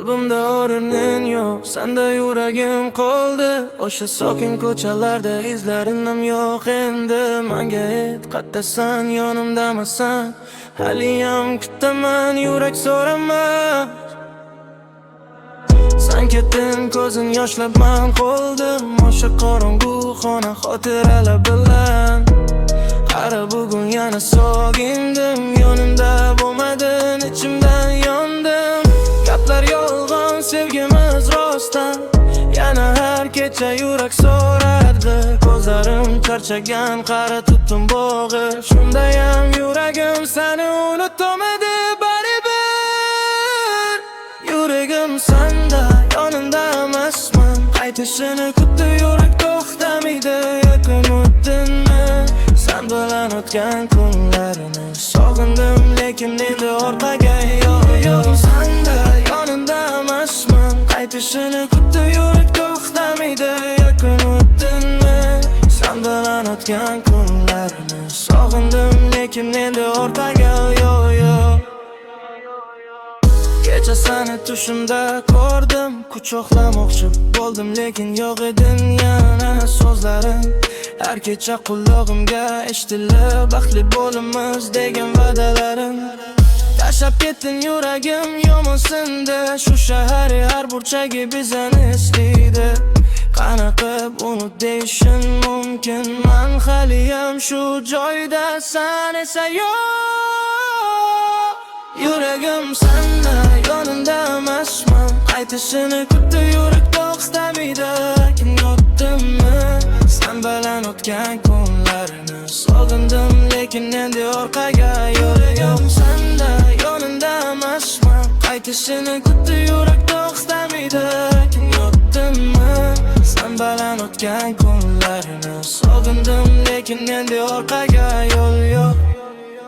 Qalbimda o'rning yo'q, senda yuragim qoldi. O'sha sokin ko'chalarda izlarim yo'q endi. Menga ayt, qaydasan, yonimdamisan? Haliyam kutaman, yurak so'raman. Sen ketding, ko'zim yoshlab men qoldim. O'sha qorong'u xona xotiralar bilan. Qara bugun yana sog'indim, yonimda bo'lmadin, ichimdan yondim. Gaplar yolg'on, sevgimiz rostdan. Yana har kecha yurak so'rardi. Ko'zlarim charchagan, qara tutdim bog'i. Shundayam yuragim seni unutmadi baribir. Yuragim senda, yonimda emasman. Qaytishini kutdi, yurak to'xtamaydi. Yaqin o'tdinmi? Sen bilan o'tgan kunlarini sog'indim, lekin endi orqaga yo'q. Senda, yonimda emasman. Qaytishini kutdi, yurak to'xtamaydi. Yaqin o'tdinmi? Sen bilan o'tgan kunlarini sog'indim, lekin endi orqaga yo'q. Kecha seni tushimda ko'rdim, quchoqlamoqchi bo'ldim, lekin yo'q eding. Yana so'zlaring har kecha qulog'imga eshitilib, baxtli bo'lamiz degan va'dalaring. Tashlab ketding, yuragim yomon sindi. Shu shahar har burchagi bizani eslaydi. Qanaqa unut deyishim mumkin? Men haliyam shu joyda, sen esa yo'q. Yuragim senda, yonimda emasman. Qaytishini kutdi, yurak to'xtamaydi. Kim yotdimmi? Sen bilan o'tgan kunlarini sog'indim, lekin endi orqaga yo'q. Senda, yonimda emasman. Qaytishini kutdi, yurak to'xtamaydi. Kim yotdimmi? Sen bilan o'tgan kunlarini sog'indim, lekin endi orqaga yo'q.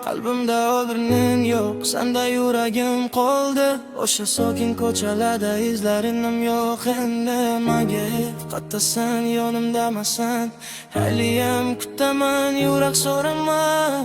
Qalbimda o'rning yo'q, senda yuragim qoldi. O'sha sokin ko'chalarda izlarim yo'q endi. Menga qaydasan, yonimdamisan? Haliyam kutaman, yurak so'raman.